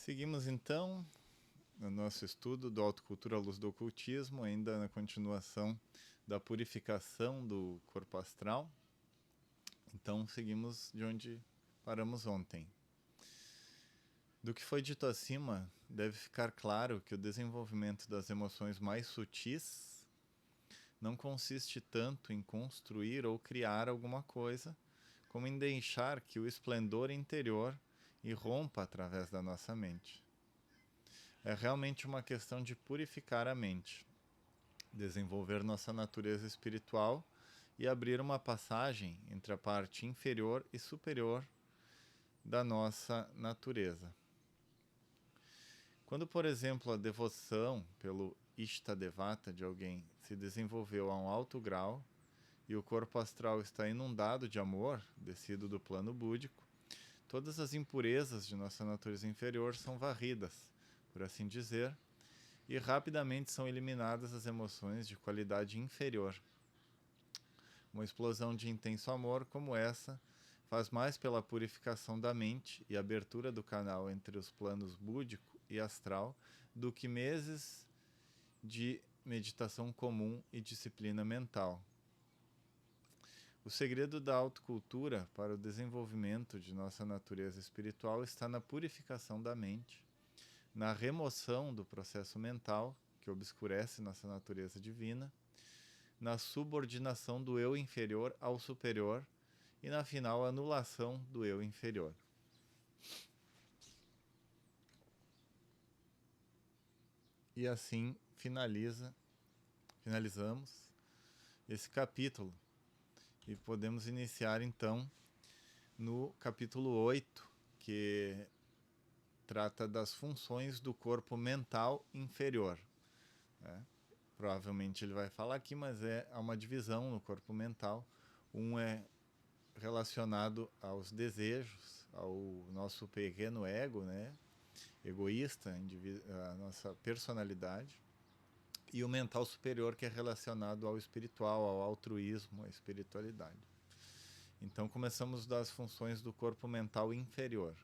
Seguimos então no nosso estudo do Autocultura à Luz do Ocultismo, ainda na continuação da purificação do corpo astral. Então seguimos de onde paramos ontem. Do que foi dito acima, deve ficar claro que o desenvolvimento das emoções mais sutis não consiste tanto em construir ou criar alguma coisa, como em deixar que o esplendor interior irrompa através da nossa mente. É realmente uma questão de purificar a mente, desenvolver nossa natureza espiritual e abrir uma passagem entre a parte inferior e superior da nossa natureza. Quando, por exemplo, a devoção pelo Ishtadevata de alguém se desenvolveu a um alto grau e o corpo astral está inundado de amor, descido do plano búdico, todas as impurezas de nossa natureza inferior são varridas, por assim dizer, e rapidamente são eliminadas as emoções de qualidade inferior. Uma explosão de intenso amor como essa faz mais pela purificação da mente e abertura do canal entre os planos búdico e astral do que meses de meditação comum e disciplina mental. O segredo da autocultura para o desenvolvimento de nossa natureza espiritual está na purificação da mente, na remoção do processo mental que obscurece nossa natureza divina, na subordinação do eu inferior ao superior e, na final, anulação do eu inferior. E assim finalizamos esse capítulo e podemos iniciar então no capítulo 8, que trata das funções do corpo mental inferior. Provavelmente ele vai falar aqui, mas há uma divisão no corpo mental. Um é relacionado aos desejos, ao nosso pequeno ego, né? Egoísta, a nossa personalidade. E o mental superior, que é relacionado ao espiritual, ao altruísmo, à espiritualidade. Então começamos das funções do corpo mental inferior.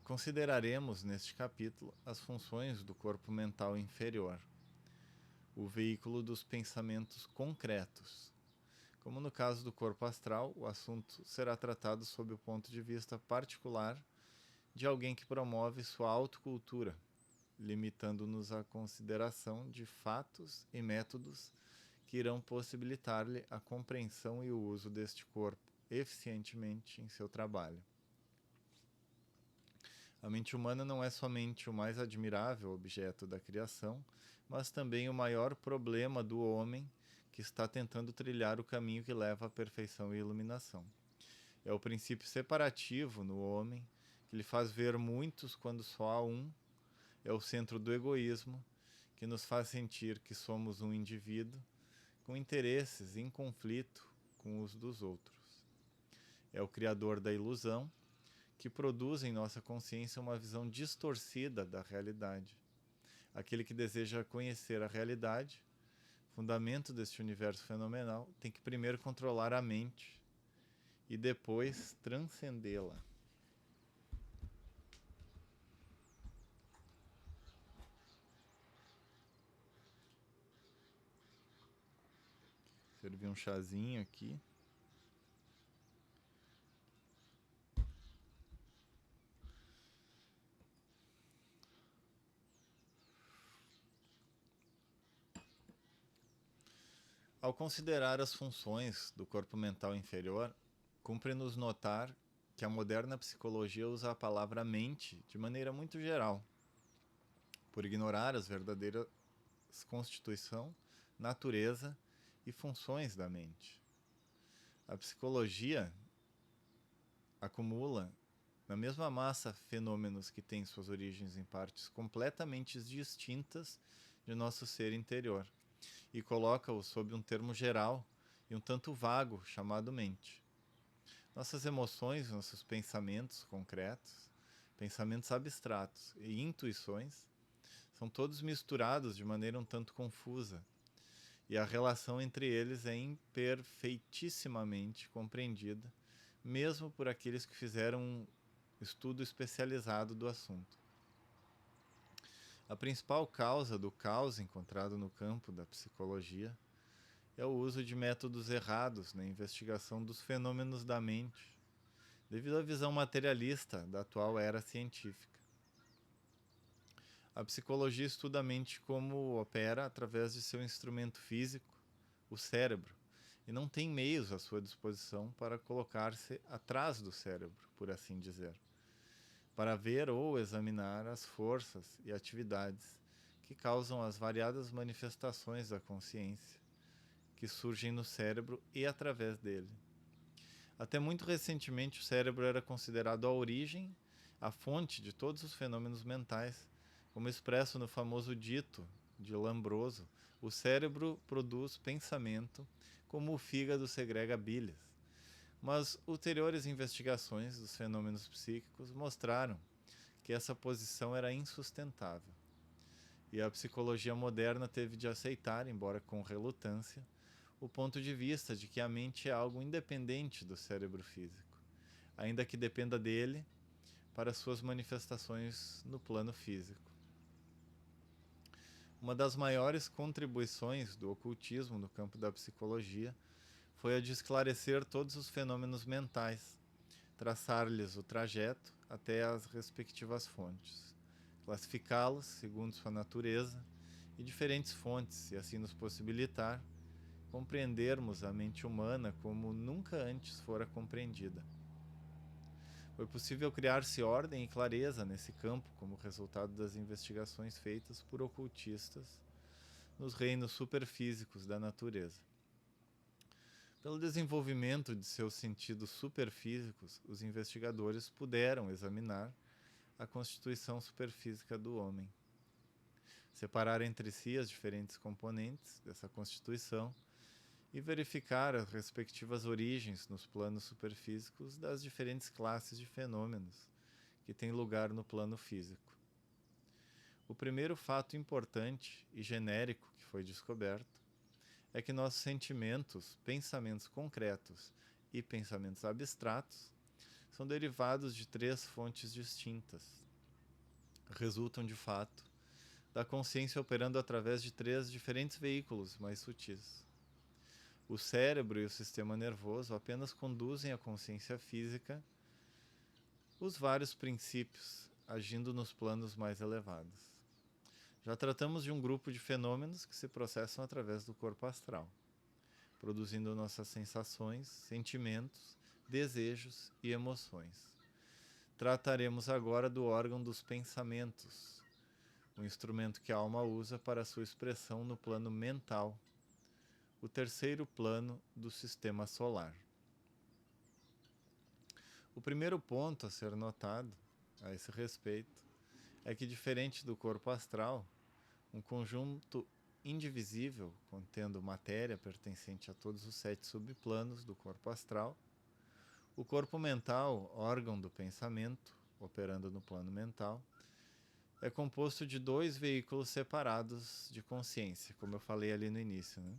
Consideraremos neste capítulo as funções do corpo mental inferior, o veículo dos pensamentos concretos. Como no caso do corpo astral, o assunto será tratado sob o ponto de vista particular de alguém que promove sua autocultura, limitando-nos à consideração de fatos e métodos que irão possibilitar-lhe a compreensão e o uso deste corpo eficientemente em seu trabalho. A mente humana não é somente o mais admirável objeto da criação, mas também o maior problema do homem que está tentando trilhar o caminho que leva à perfeição e iluminação. É o princípio separativo no homem que lhe faz ver muitos quando só há um. É o centro do egoísmo que nos faz sentir que somos um indivíduo com interesses em conflito com os dos outros. É o criador da ilusão que produz em nossa consciência uma visão distorcida da realidade. Aquele que deseja conhecer a realidade, fundamento deste universo fenomenal, tem que primeiro controlar a mente e depois transcendê-la. Servi um chazinho aqui. Ao considerar as funções do corpo mental inferior, cumpre-nos notar que a moderna psicologia usa a palavra mente de maneira muito geral, por ignorar as verdadeiras constituição, natureza e funções da mente. A psicologia acumula na mesma massa fenômenos que têm suas origens em partes completamente distintas de nosso ser interior e coloca-o sob um termo geral e um tanto vago chamado mente. Nossas emoções, nossos pensamentos concretos, pensamentos abstratos e intuições são todos misturados de maneira um tanto confusa, e a relação entre eles é imperfeitissimamente compreendida mesmo por aqueles que fizeram um estudo especializado do assunto. A principal causa do caos encontrado no campo da psicologia é o uso de métodos errados na investigação dos fenômenos da mente, devido à visão materialista da atual era científica. A psicologia estuda a mente como opera através de seu instrumento físico, o cérebro, e não tem meios à sua disposição para colocar-se atrás do cérebro, por assim dizer, para ver ou examinar as forças e atividades que causam as variadas manifestações da consciência que surgem no cérebro e através dele. Até muito recentemente, o cérebro era considerado a origem, a fonte de todos os fenômenos mentais, como expresso no famoso dito de Lombroso: o cérebro produz pensamento como o fígado segrega bilis. Mas ulteriores investigações dos fenômenos psíquicos mostraram que essa posição era insustentável. E a psicologia moderna teve de aceitar, embora com relutância, o ponto de vista de que a mente é algo independente do cérebro físico, ainda que dependa dele para suas manifestações no plano físico. Uma das maiores contribuições do ocultismo no campo da psicologia foi a de esclarecer todos os fenômenos mentais, traçar-lhes o trajeto até as respectivas fontes, classificá-los segundo sua natureza e diferentes fontes, e assim nos possibilitar compreendermos a mente humana como nunca antes fora compreendida. Foi possível criar-se ordem e clareza nesse campo como resultado das investigações feitas por ocultistas nos reinos superfísicos da natureza. Pelo desenvolvimento de seus sentidos superfísicos, os investigadores puderam examinar a constituição superfísica do homem, separar entre si as diferentes componentes dessa constituição e verificar as respectivas origens nos planos superfísicos das diferentes classes de fenômenos que têm lugar no plano físico. O primeiro fato importante e genérico que foi descoberto é que nossos sentimentos, pensamentos concretos e pensamentos abstratos são derivados de 3 fontes distintas. Resultam, de fato, da consciência operando através de 3 diferentes veículos mais sutis. O cérebro e o sistema nervoso apenas conduzem a consciência física, os vários princípios agindo nos planos mais elevados. Já tratamos de um grupo de fenômenos que se processam através do corpo astral, produzindo nossas sensações, sentimentos, desejos e emoções. Trataremos agora do órgão dos pensamentos, o instrumento que a alma usa para sua expressão no plano mental, o terceiro plano do sistema solar. O primeiro ponto a ser notado a esse respeito é que, diferente do corpo astral, um conjunto indivisível contendo matéria pertencente a todos os 7 subplanos do corpo astral, o corpo mental, órgão do pensamento, operando no plano mental, é composto de 2 veículos separados de consciência, como eu falei ali no início, né?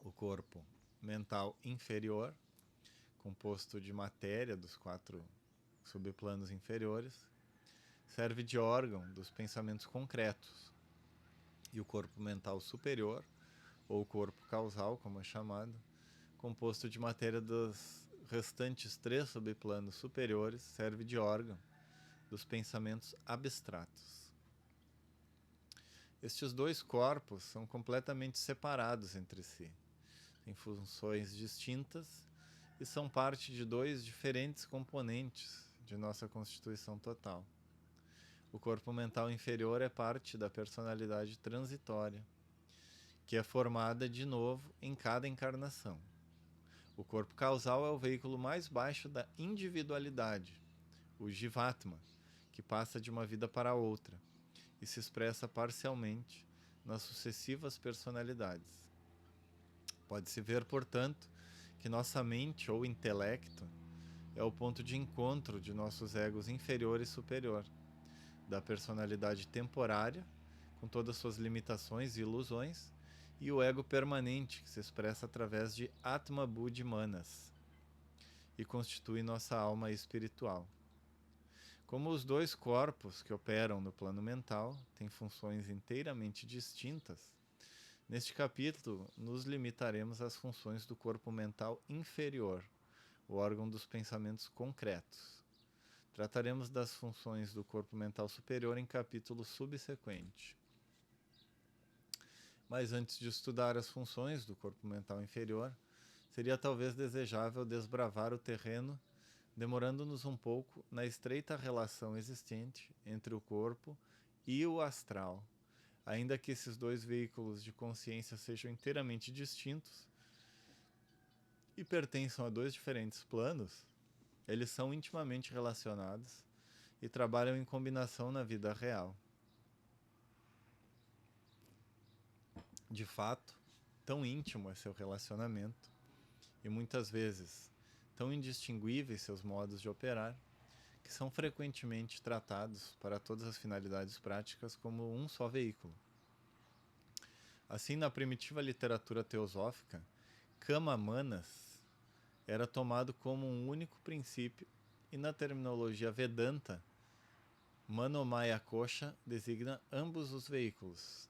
O corpo mental inferior, composto de matéria dos 4 subplanos inferiores, serve de órgão dos pensamentos concretos. E o corpo mental superior, ou corpo causal, como é chamado, composto de matéria dos restantes 3 subplanos superiores, serve de órgão dos pensamentos abstratos. Estes 2 corpos são completamente separados entre si, têm funções distintas e são parte de 2 diferentes componentes de nossa constituição total. O corpo mental inferior é parte da personalidade transitória, que é formada de novo em cada encarnação. O corpo causal é o veículo mais baixo da individualidade, o Jivatma, que passa de uma vida para outra e se expressa parcialmente nas sucessivas personalidades. Pode-se ver, portanto, que nossa mente ou intelecto é o ponto de encontro de nossos egos inferior e superior, da personalidade temporária, com todas suas limitações e ilusões, e o ego permanente, que se expressa através de Atma Buddhi Manas e constitui nossa alma espiritual. Como os dois corpos que operam no plano mental têm funções inteiramente distintas, neste capítulo nos limitaremos às funções do corpo mental inferior, o órgão dos pensamentos concretos. Trataremos das funções do corpo mental superior em capítulo subsequente. Mas antes de estudar as funções do corpo mental inferior, seria talvez desejável desbravar o terreno, demorando-nos um pouco na estreita relação existente entre o corpo e o astral. Ainda que esses dois veículos de consciência sejam inteiramente distintos e pertençam a dois diferentes planos, eles são intimamente relacionados e trabalham em combinação na vida real. De fato, tão íntimo é seu relacionamento e muitas vezes tão indistinguíveis seus modos de operar, que são frequentemente tratados para todas as finalidades práticas como um só veículo. Assim, na primitiva literatura teosófica, Kama Manas era tomado como um único princípio e na terminologia Vedanta, Manomaya Kosha designa ambos os veículos.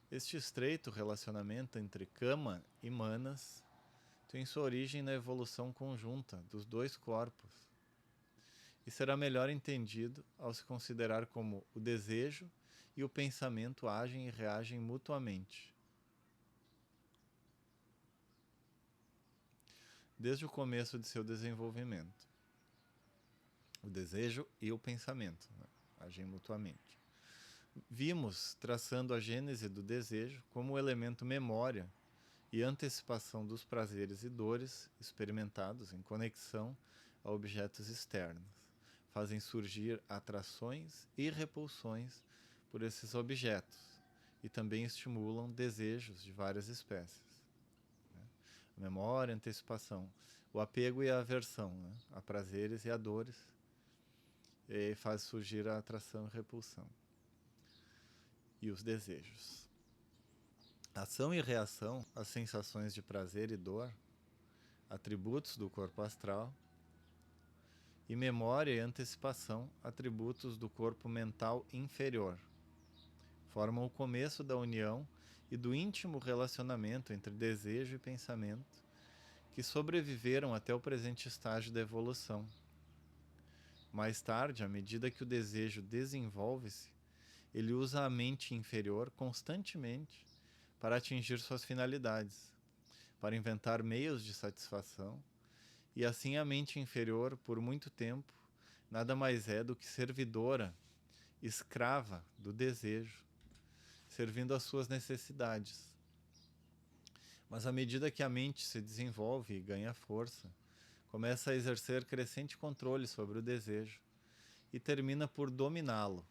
Este estreito relacionamento entre Kama e Manas tem sua origem na evolução conjunta dos dois corpos e será melhor entendido ao se considerar como o desejo e o pensamento agem e reagem mutuamente. Desde o começo de seu desenvolvimento. O desejo e o pensamento, né, agem mutuamente. Vimos, traçando a gênese do desejo, como o elemento memória e antecipação dos prazeres e dores experimentados em conexão a objetos externos. Fazem surgir atrações e repulsões por esses objetos e também estimulam desejos de várias espécies. A memória, a antecipação, o apego e a aversão, né, a prazeres e a dores, e faz surgir a atração e repulsão. E os desejos. Ação e reação às sensações de prazer e dor, atributos do corpo astral, e memória e antecipação, atributos do corpo mental inferior, formam o começo da união e do íntimo relacionamento entre desejo e pensamento, que sobreviveram até o presente estágio da evolução. Mais tarde, à medida que o desejo desenvolve-se, ele usa a mente inferior constantemente para atingir suas finalidades, para inventar meios de satisfação, e assim a mente inferior, por muito tempo, nada mais é do que servidora, escrava do desejo, servindo às suas necessidades. Mas à medida que a mente se desenvolve e ganha força, começa a exercer crescente controle sobre o desejo e termina por dominá-lo.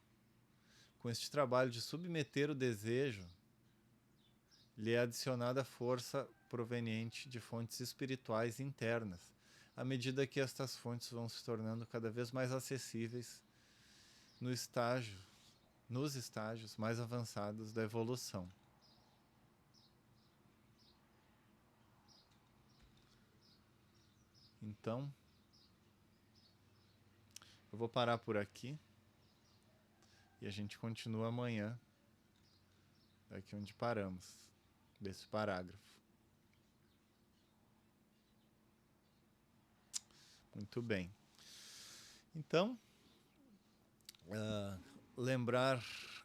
Com este trabalho de submeter o desejo, lhe é adicionada força proveniente de fontes espirituais internas, à medida que estas fontes vão se tornando cada vez mais acessíveis nos estágios mais avançados da evolução. Então, eu vou parar por aqui e a gente continua amanhã, daqui onde paramos, desse parágrafo. Muito bem. Então,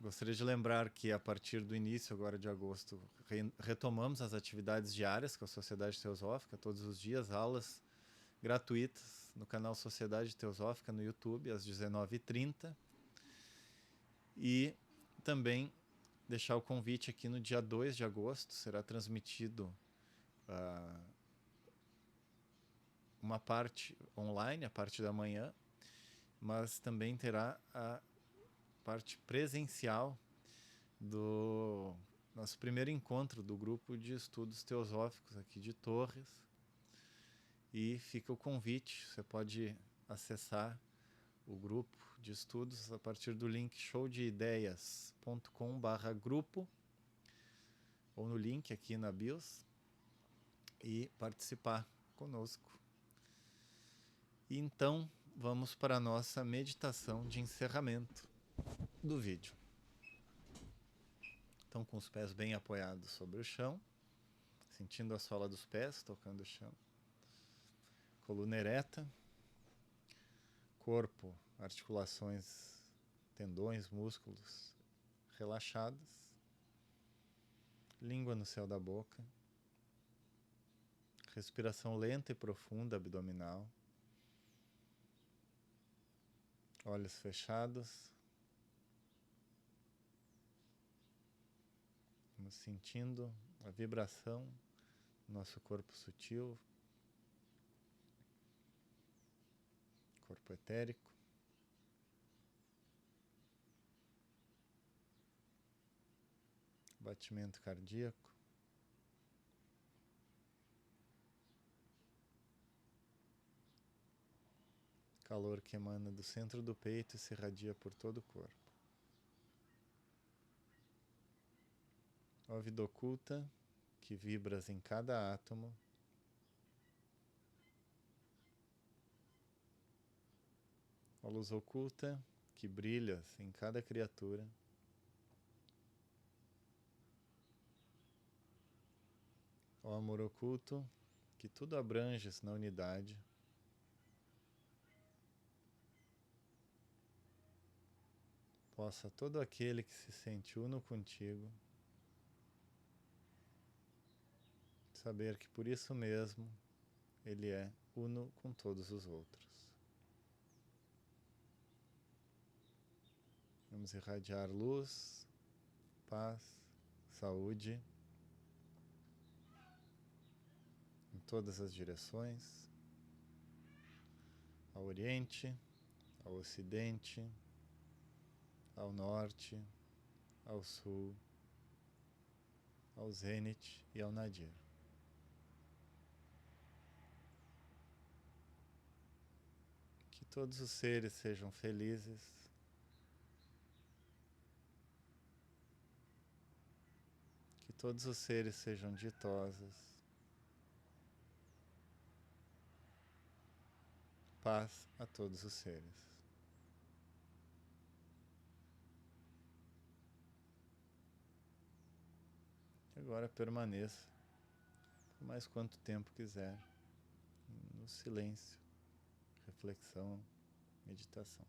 gostaria de lembrar que a partir do início agora de agosto retomamos as atividades diárias com a Sociedade Teosófica, todos os dias, aulas gratuitas no canal Sociedade Teosófica no YouTube, às 19h30. E também deixar o convite aqui no dia 2 de agosto, será transmitido uma parte online, a parte da manhã, mas também terá a parte presencial do nosso primeiro encontro do grupo de estudos teosóficos aqui de Torres. E fica o convite, você pode acessar o grupo de estudos a partir do link showdeideias.com/grupo ou no link aqui na BIOS e participar conosco. E então, vamos para a nossa meditação de encerramento do vídeo. Então, com os pés bem apoiados sobre o chão, sentindo a sola dos pés tocando o chão. Coluna ereta, corpo, articulações, tendões, músculos relaxados. Língua no céu da boca. Respiração lenta e profunda abdominal. Olhos fechados. Vamos sentindo a vibração do nosso corpo sutil, corpo etérico. Batimento cardíaco. Calor que emana do centro do peito e se irradia por todo o corpo. Ó vida oculta que vibras em cada átomo. Ó luz oculta que brilhas em cada criatura. Ó amor oculto que tudo abranges na unidade. Possa todo aquele que se sente uno contigo saber que por isso mesmo ele é uno com todos os outros. Vamos irradiar luz, paz, saúde em todas as direções, ao Oriente, ao Ocidente, ao Norte, ao Sul, ao Zênite e ao Nadir. Que todos os seres sejam felizes, que todos os seres sejam ditosos, paz a todos os seres. Agora permaneça por mais quanto tempo quiser, no silêncio, reflexão, meditação.